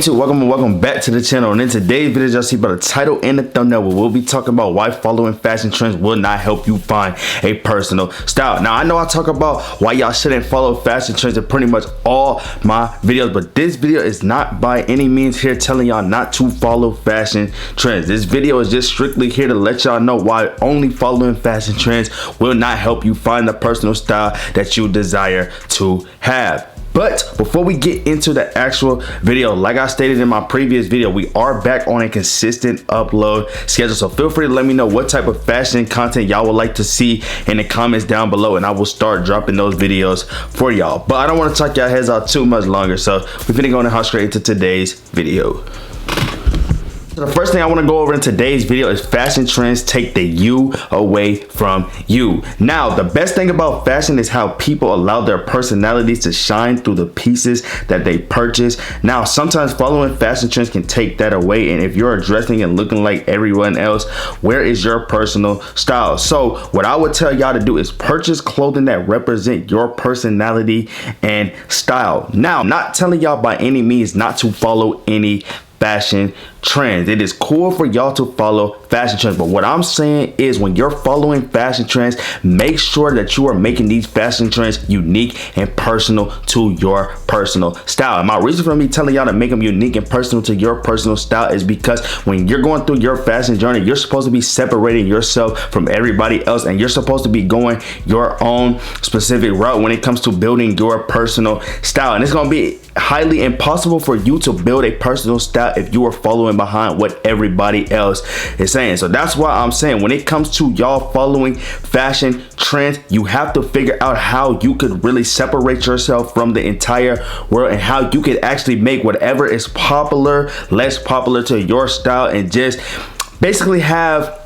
Welcome back to the channel, and in today's video y'all see by the title and the thumbnail we'll be talking about why following fashion trends will not help you find a personal style. Now I know I talk about why y'all shouldn't follow fashion trends in pretty much all my videos, but this video is not by any means here telling y'all not to follow fashion trends. This video is just strictly here to let y'all know why only following fashion trends will not help you find the personal style that you desire to have. But before we get into the actual video, like I stated in my previous video, we are back on a consistent upload schedule. So feel free to let me know what type of fashion content y'all would like to see in the comments down below, and I will start dropping those videos for y'all. But I don't want to talk y'all heads out too much longer, so we're finna go and hop straight into today's video. So the first thing I want to go over in today's video is fashion trends take the you away from you. Now, the best thing about fashion is how people allow their personalities to shine through the pieces that they purchase. Now, sometimes following fashion trends can take that away, and if you're dressing and looking like everyone else, where is your personal style? So what I would tell y'all to do is purchase clothing that represent your personality and style. Now, I'm not telling y'all by any means not to follow any fashion trends. It is cool for y'all to follow fashion trends, but what I'm saying is when you're following fashion trends, make sure that you are making these fashion trends unique and personal to your personal style. And my reason for me telling y'all to make them unique and personal to your personal style is because when you're going through your fashion journey, you're supposed to be separating yourself from everybody else, and you're supposed to be going your own specific route when it comes to building your personal style. And it's going to be highly impossible for you to build a personal style if you are following behind what everybody else is saying. So that's why I'm saying when it comes to y'all following fashion trends, you have to figure out how you could really separate yourself from the entire world, and how you could actually make whatever is popular less popular to your style, and just basically have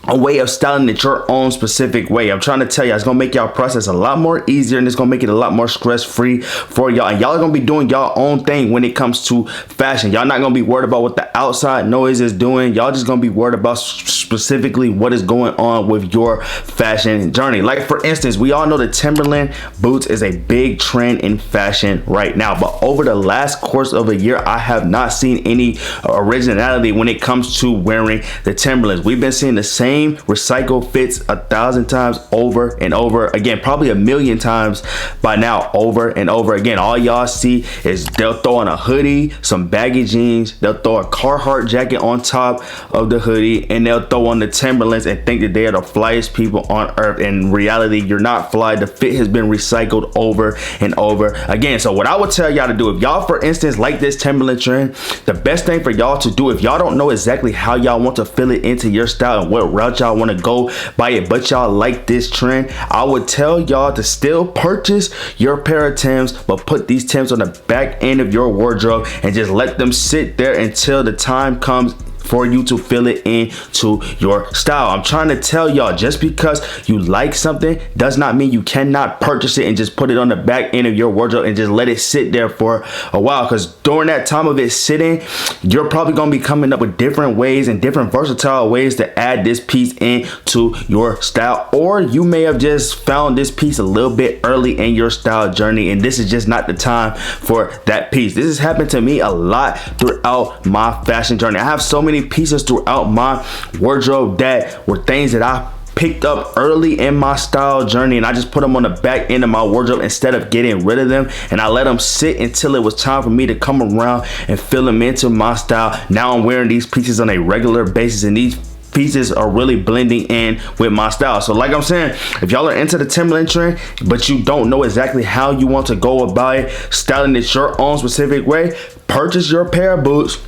a way of styling it your own specific way. I'm trying to tell you, it's gonna make y'all process a lot more easier, and it's gonna make it a lot more stress-free for y'all, and y'all are gonna be doing y'all own thing when it comes to fashion. Y'all not gonna be worried about what the outside noise is doing. Y'all just gonna be worried about specifically what is going on with your fashion journey. Like for instance, we all know the Timberland boots is a big trend in fashion right now, but over the last course of a year, I have not seen any originality when it comes to wearing the Timberlands. We've been seeing the same recycled fits 1,000 times over and over again, probably 1,000,000 times by now, over and over again. All y'all see is they'll throw on a hoodie, some baggy jeans, they'll throw a Carhartt jacket on top of the hoodie, and they'll throw on the Timberlands and think that they are the flyest people on earth. In reality, you're not fly. The fit has been recycled over and over again. So what I would tell y'all to do, if y'all for instance like this Timberland trend, the best thing for y'all to do, if y'all don't know exactly how y'all want to fill it into your style and what route y'all want to go by it, but y'all like this trend, I would tell y'all to still purchase your pair of Timbs, but put these Timbs on the back end of your wardrobe and just let them sit there until the time comes for you to fill it into your style. I'm trying to tell y'all, just because you like something does not mean you cannot purchase it and just put it on the back end of your wardrobe and just let it sit there for a while, because during that time of it sitting, you're probably going to be coming up with different ways and different versatile ways to add this piece into your style, or you may have just found this piece a little bit early in your style journey, and this is just not the time for that piece. This has happened to me a lot throughout my fashion journey. I have so many pieces throughout my wardrobe that were things that I picked up early in my style journey, and I just put them on the back end of my wardrobe instead of getting rid of them, and I let them sit until it was time for me to come around and fill them into my style. Now I'm wearing these pieces on a regular basis, and these pieces are really blending in with my style. So like I'm saying, if y'all are into the Timberland trend but you don't know exactly how you want to go about it, styling it your own specific way, purchase your pair of boots,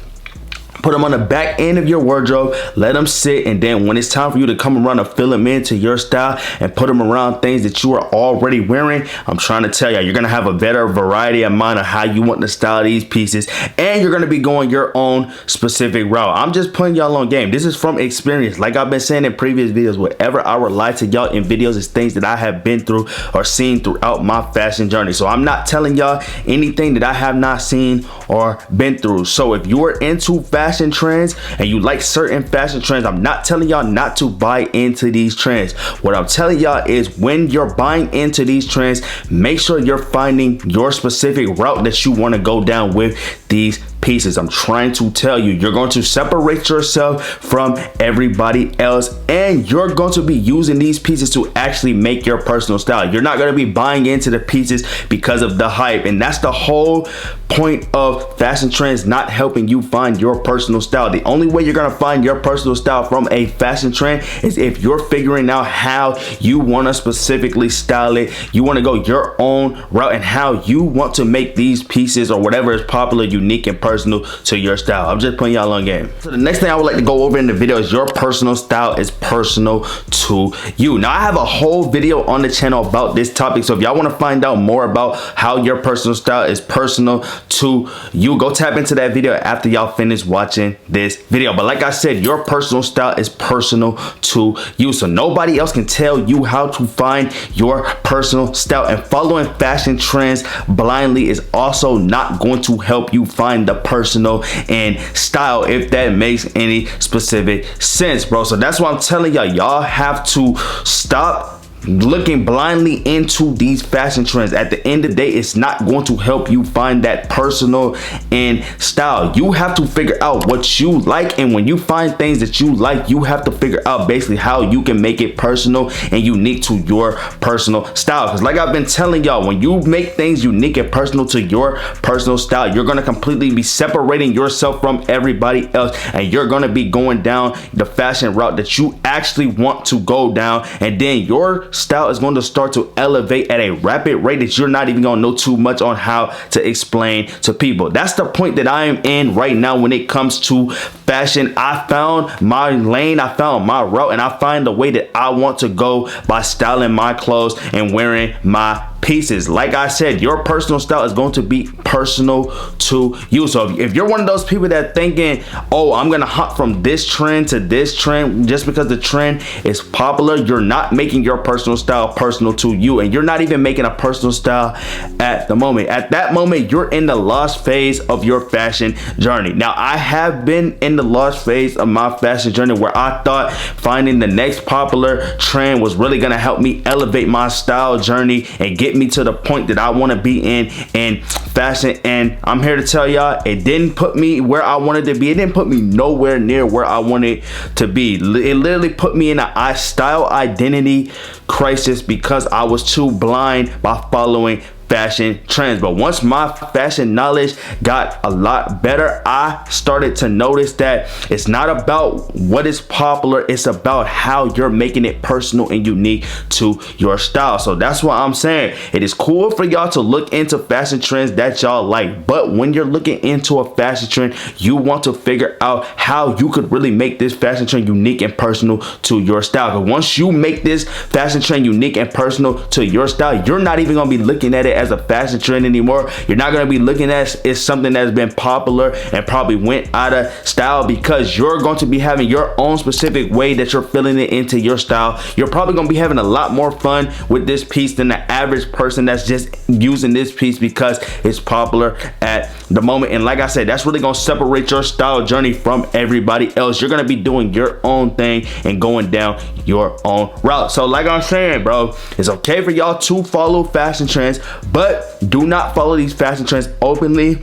put them on the back end of your wardrobe, let them sit, and then when it's time for you to come around and fill them into your style and put them around things that you are already wearing, I'm trying to tell you, you're gonna have a better variety of mind of how you want to style these pieces, and you're gonna be going your own specific route. I'm just putting y'all on game. This is from experience. Like I've been saying in previous videos, whatever I rely to y'all in videos is things that I have been through or seen throughout my fashion journey. So I'm not telling y'all anything that I have not seen or been through. So if you are into fashion trends and you like certain fashion trends, I'm not telling y'all not to buy into these trends. What I'm telling y'all is when you're buying into these trends, make sure you're finding your specific route that you want to go down with these pieces. pieces. I'm trying to tell you, you're going to separate yourself from everybody else, and you're going to be using these pieces to actually make your personal style. You're not going to be buying into the pieces because of the hype, and that's the whole point of fashion trends not helping you find your personal style. The only way you're going to find your personal style from a fashion trend is if you're figuring out how you want to specifically style it. You want to go your own route and how you want to make these pieces or whatever is popular unique and personal to your style. I'm just putting y'all on game. So the next thing I would like to go over in the video is your personal style is personal to you. Now I have a whole video on the channel about this topic, so if y'all want to find out more about how your personal style is personal to you, go tap into that video after y'all finish watching this video. But like I said, your personal style is personal to you, so nobody else can tell you how to find your personal style. And following fashion trends blindly is also not going to help you find the personal and style, if that makes any specific sense, bro. So that's why I'm telling y'all have to stop looking blindly into these fashion trends. At the end of the day, it's not going to help you find that personal and style. You have to figure out what you like, and when you find things that you like, you have to figure out basically how you can make it personal and unique to your personal style. Because like I've been telling y'all, when you make things unique and personal to your personal style, you're going to completely be separating yourself from everybody else, and you're going to be going down the fashion route that you actually want to go down, and then your style is going to start to elevate at a rapid rate that you're not even going to know too much on how to explain to people. That's the point that I am in right now when it comes to fashion. I found my lane, I found my route, and I find the way that I want to go by styling my clothes and wearing my pieces. Like I said, your personal style is going to be personal to you. So if you're one of those people that thinking, oh, I'm gonna hop from this trend to this trend just because the trend is popular, you're not making your personal style personal to you, and you're not even making a personal style at the moment. At that moment, you're in the lost phase of your fashion journey. Now I have been in the lost phase of my fashion journey where I thought finding the next popular trend was really gonna help me elevate my style journey and get me to the point that I want to be in fashion. And I'm here to tell y'all, it didn't put me where I wanted to be. It didn't put me nowhere near where I wanted to be. It literally put me in a style identity crisis because I was too blind by following fashion trends. But once my fashion knowledge got a lot better, I started to notice that it's not about what is popular, it's about how you're making it personal and unique to your style. So that's why I'm saying it is cool for y'all to look into fashion trends that y'all like, but when you're looking into a fashion trend, you want to figure out how you could really make this fashion trend unique and personal to your style. Because once you make this fashion trend unique and personal to your style, you're not even going to be looking at it as a fashion trend anymore. You're not going to be looking at it as something that's been popular and probably went out of style, because you're going to be having your own specific way that you're filling it into your style. You're probably going to be having a lot more fun with this piece than the average person that's just using this piece because it's popular at the moment. And like I said, that's really going to separate your style journey from everybody else. You're going to be doing your own thing and going down your own route. So like I'm saying, bro, it's okay for y'all to follow fashion trends, but do not follow these fashion trends openly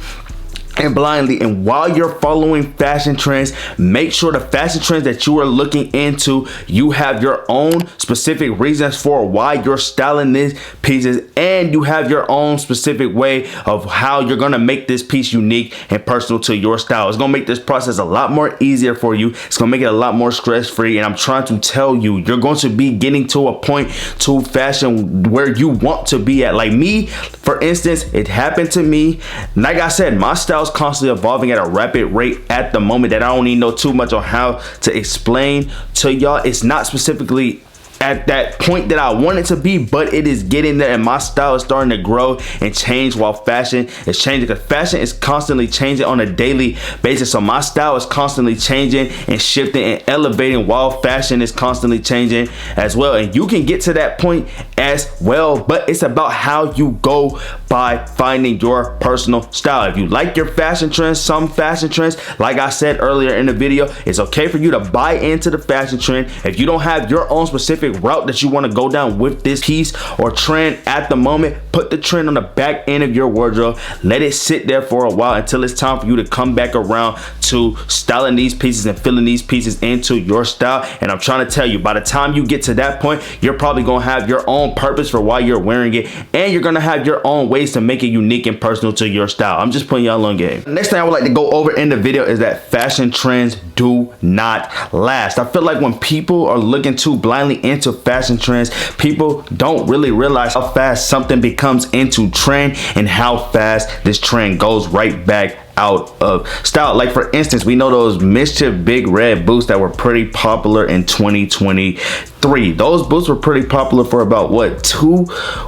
and blindly. And while you're following fashion trends, make sure the fashion trends that you are looking into, you have your own specific reasons for why you're styling these pieces, and you have your own specific way of how you're going to make this piece unique and personal to your style. It's going to make this process a lot more easier for you. It's going to make it a lot more stress-free. And I'm trying to tell you, you're going to be getting to a point to fashion where you want to be at. Like me, for instance, it happened to me. Like I said, my style constantly evolving at a rapid rate at the moment that I don't even know too much on how to explain to y'all. It's not specifically at that point that I want it to be, but it is getting there, and my style is starting to grow and change while fashion is changing, because fashion is constantly changing on a daily basis. So my style is constantly changing and shifting and elevating while fashion is constantly changing as well. And you can get to that point as well, but it's about how you go by finding your personal style. If you like your fashion trends, some fashion trends, like I said earlier in the video, it's okay for you to buy into the fashion trend. If you don't have your own specific specific route that you want to go down with this piece or trend at the moment, put the trend on the back end of your wardrobe. Let it sit there for a while until it's time for you to come back around to styling these pieces and filling these pieces into your style. And I'm trying to tell you, by the time you get to that point, you're probably gonna have your own purpose for why you're wearing it, and you're gonna have your own ways to make it unique and personal to your style. I'm just putting y'all on game. The next thing I would like to go over in the video is that fashion trends do not last. I feel like when people are looking too blindly into fashion trends, people don't really realize how fast something becomes into trend and how fast this trend goes right back out of style. Like for instance, we know those Mischief big red boots that were pretty popular in 2023. Those boots were pretty popular for about what, 2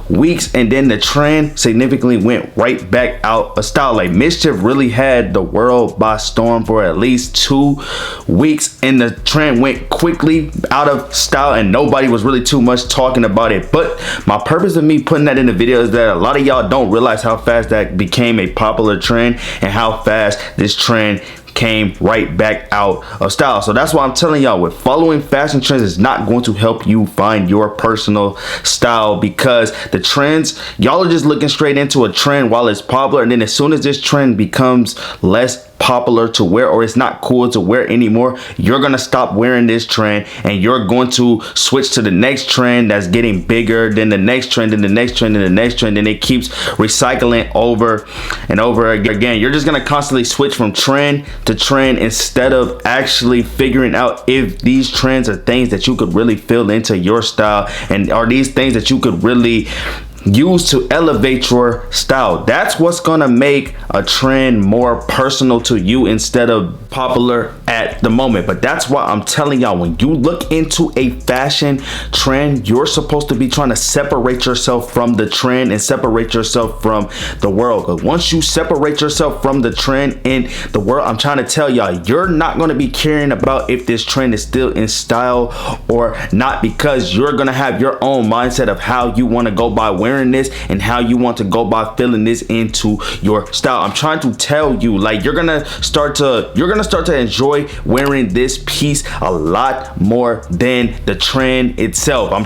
weeks, and then the trend significantly went right back out of style. Like Mischief really had the world by storm for at least 2 weeks, and the trend went quickly out of style and nobody was really too much talking about it. But my purpose of me putting that in the video is that a lot of y'all don't realize how fast that became a popular trend and how fast this trend came right back out of style. So that's why I'm telling y'all, with following fashion trends is not going to help you find your personal style, because the trends, y'all are just looking straight into a trend while it's popular, and then as soon as this trend becomes less popular to wear, or it's not cool to wear anymore, you're gonna stop wearing this trend and you're going to switch to the next trend that's getting bigger, then the next trend, and the next trend, and the next trend, and it keeps recycling over and over again. You're just gonna constantly switch from trend to trend instead of actually figuring out if these trends are things that you could really fill into your style, and are these things that you could really use to elevate your style. That's what's gonna make a trend more personal to you instead of popular at the moment. But that's why I'm telling y'all, when you look into a fashion trend, you're supposed to be trying to separate yourself from the trend and separate yourself from the world. But once you separate yourself from the trend in the world, I'm trying to tell y'all, you're not going to be caring about if this trend is still in style or not, because you're going to have your own mindset of how you want to go by wearing this and how you want to go by filling this into your style. I'm trying to tell you, like, you're gonna start to enjoy wearing this piece a lot more than the trend itself. I'm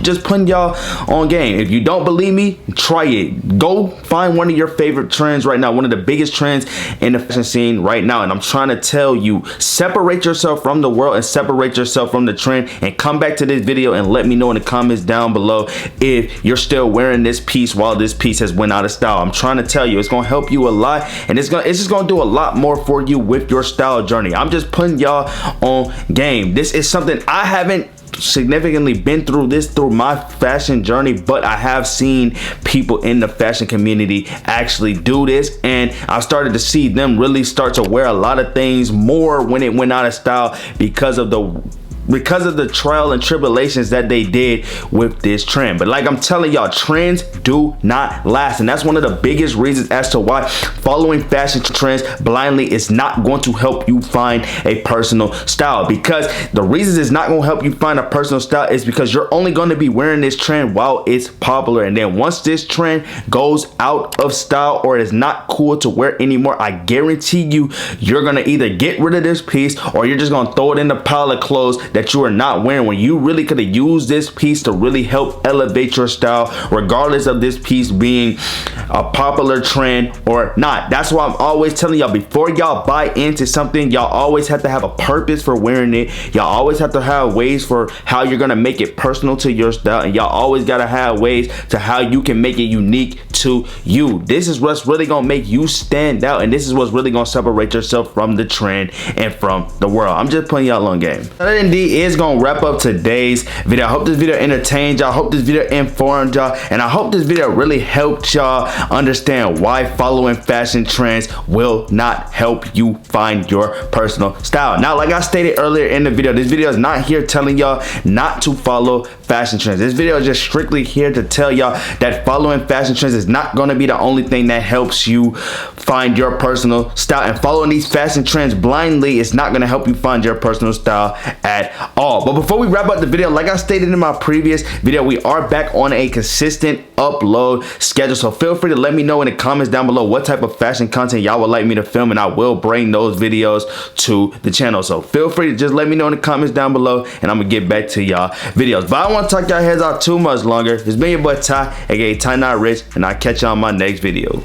just putting y'all on game. If you don't believe me, try it. Go find one of your favorite trends right now, one of the biggest trends in the fashion scene right now, and I'm trying to tell you, separate yourself from the world and separate yourself from the trend, and come back to this video and let me know in the comments down below if you're still wearing this piece while this piece has went out of style. I'm trying to tell you, it's gonna help you a lot, and it's just gonna do a lot more for you with your style journey. I'm just putting y'all on game. This is something I haven't significantly been through my fashion journey, but I have seen people in the fashion community actually do this, and I started to see them really start to wear a lot of things more when it went out of style because of the trial and tribulations that they did with this trend. But like I'm telling y'all, trends do not last, and that's one of the biggest reasons as to why following fashion trends blindly is not going to help you find a personal style. Because the reasons it's not going to help you find a personal style is because you're only going to be wearing this trend while it's popular, and then once this trend goes out of style or is not cool to wear anymore, I guarantee you, you're going to either get rid of this piece or you're just going to throw it in the pile of clothes that you are not wearing, when you really could have used this piece to really help elevate your style, regardless of this piece being a popular trend or not. That's why I'm always telling y'all, before y'all buy into something, y'all always have to have a purpose for wearing it. Y'all always have to have ways for how you're gonna make it personal to your style, and y'all always gotta have ways to how you can make it unique to you. This is what's really gonna make you stand out, and this is what's really gonna separate yourself from the trend and from the world. I'm just putting y'all on game. That indeed is gonna wrap up today's video. I hope this video entertained y'all, I hope this video informed y'all, and I hope this video really helped y'all understand why following fashion trends will not help you find your personal style. Now, like I stated earlier in the video, this video is not here telling y'all not to follow fashion trends. This video is just strictly here to tell y'all that following fashion trends is not going to be the only thing that helps you find your personal style, and following these fashion trends blindly is not going to help you find your personal style at all. But before we wrap up the video, like I stated in my previous video, we are back on a consistent upload schedule, so feel free to let me know in the comments down below what type of fashion content y'all would like me to film, and I will bring those videos to the channel. So feel free to just let me know in the comments down below, and I'm gonna get back to y'all videos. But I don't want to talk y'all heads out too much longer. It's been your boy Ty, aka tynotrixhh, and I'll catch y'all on my next video.